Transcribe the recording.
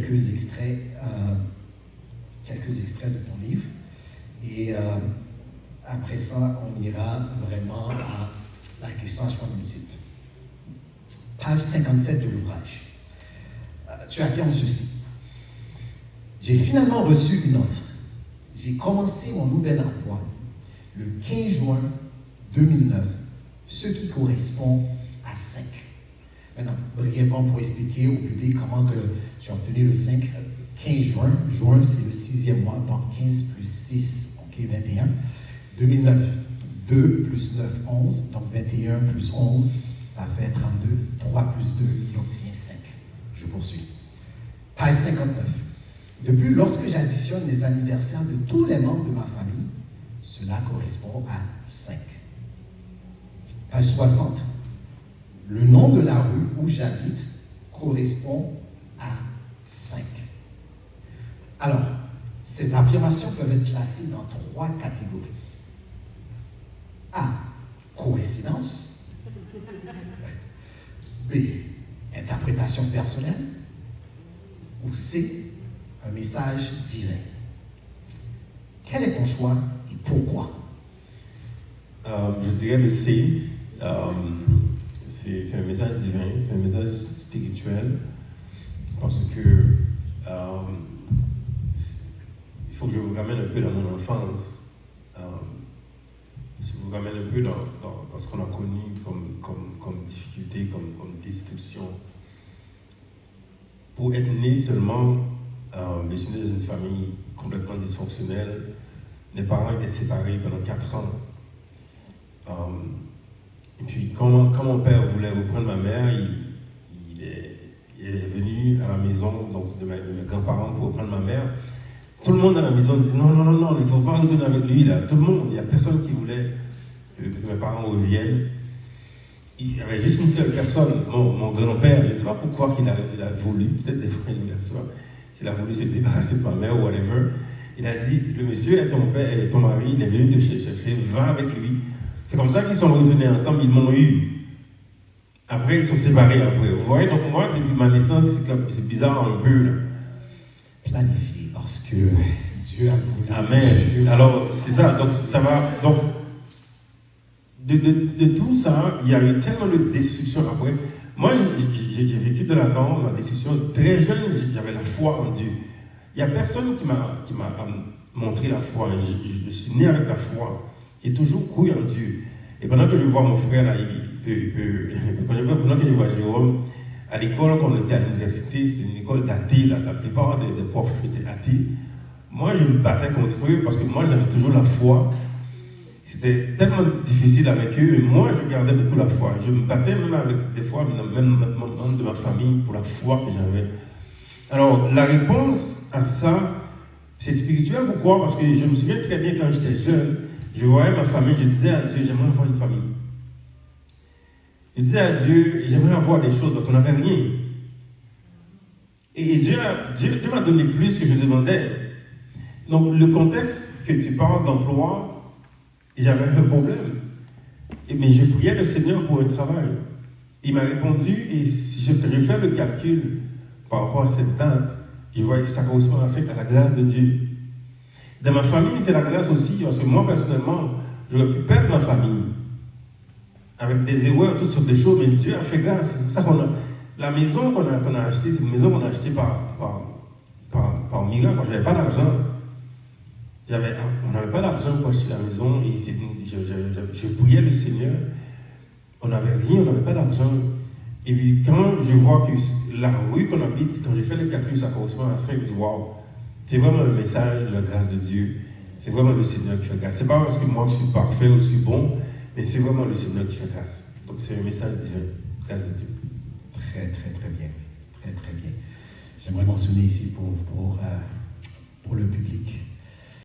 quelques extraits, de ton livre. Et après ça, on ira vraiment à la question à choix multiple. Page 57 de l'ouvrage. Tu affirmes ceci. J'ai finalement reçu une offre. J'ai commencé mon nouvel emploi le 15 juin 2009, ce qui correspond à 5. Maintenant, brièvement pour expliquer au public comment que tu as obtenu le 15 juin. Juin, c'est le 6e mois, donc 15 plus 6, ok, 21. 2009, 2 plus 9, 11, donc 21 plus 11, ça fait 32. 3 plus 2, il obtient 5. Je poursuis. Page 59. Depuis, lorsque j'additionne les anniversaires de tous les membres de ma famille, cela correspond à 5. Page 60. Le nom de la rue où j'habite correspond à 5. Alors, ces affirmations peuvent être classées dans 3 catégories. A. Coïncidence. B. Interprétation personnelle. Ou C. Un message direct. Quel est ton choix et pourquoi? Je dirais le C. C'est un message divin, c'est un message spirituel, parce que il faut que je vous ramène un peu dans mon enfance. Je vous ramène un peu dans ce qu'on a connu comme difficulté, comme destruction. Pour être né seulement, je suis né dans une famille complètement dysfonctionnelle. Mes parents étaient séparés pendant 4 ans. Et puis, quand mon père voulait reprendre ma mère, il est venu à la maison donc, de mes grands-parents pour reprendre ma mère. Tout le monde à la maison dit non, il ne faut pas retourner avec lui. Là. Tout le monde, il n'y a personne qui voulait que mes parents reviennent. Il y avait juste une seule personne, mon grand-père. Je ne sais pas pourquoi il a voulu, peut-être des fois, s'il a voulu se débarrasser de ma mère ou whatever. Il a dit, le monsieur est ton père, est ton mari, il est venu te chercher, va avec lui. C'est comme ça qu'ils sont retournés ensemble, ils m'ont eu. Après, ils sont séparés après. Vous voyez, donc moi, depuis ma naissance, c'est bizarre un peu. Là. Planifié, parce que Dieu a voulu. Amen. Alors, c'est ça, donc ça va. Donc, de tout ça, il y a eu tellement de destruction après. Moi, j'ai vécu de là-dedans, la destruction. Très jeune, j'avais la foi en Dieu. Il n'y a personne qui m'a montré la foi. Je suis né avec la foi. J'ai toujours cru en Dieu. Et pendant que je vois mon frère, là, pendant que je vois Jérôme, à l'école, quand on était à l'université, c'était une école d'athées, la plupart des profs étaient athées. Moi, je me battais contre eux parce que moi, j'avais toujours la foi. C'était tellement difficile avec eux, mais moi, je gardais beaucoup la foi. Je me battais même avec, des fois, même membres de ma famille pour la foi que j'avais. Alors, la réponse à ça, c'est spirituel. Pourquoi? Parce que je me souviens très bien quand j'étais jeune, je voyais ma famille, je disais à Dieu, j'aimerais avoir une famille. Je disais à Dieu, j'aimerais avoir des choses, donc on n'avait rien. Et Dieu m'a donné plus que je demandais. Donc le contexte que tu parles d'emploi, j'avais un problème. Mais je priais le Seigneur pour un travail. Il m'a répondu, et si je fais le calcul par rapport à cette date, je voyais que ça correspond à la grâce de Dieu. Dans ma famille, c'est la grâce aussi, parce que moi, personnellement, j'aurais pu perdre ma famille avec des erreurs, toutes sortes de choses, mais Dieu a fait grâce. C'est pour ça qu'on a... La maison qu'on a achetée, c'est une maison qu'on a achetée par miracle. Quand je n'avais pas d'argent, on n'avait pas d'argent pour acheter la maison, et je priais le Seigneur. On n'avait rien, on n'avait pas d'argent. Et puis, quand je vois que la rue qu'on habite, quand j'ai fait le calcul, ça correspond à 5, je dis waouh. C'est vraiment le message de la grâce de Dieu. C'est vraiment le Seigneur qui fait grâce. Ce n'est pas parce que moi je suis parfait ou je suis bon, mais c'est vraiment le Seigneur qui fait grâce. Donc c'est un message divin, grâce de Dieu. Très bien. Très bien. J'aimerais mentionner ici pour le public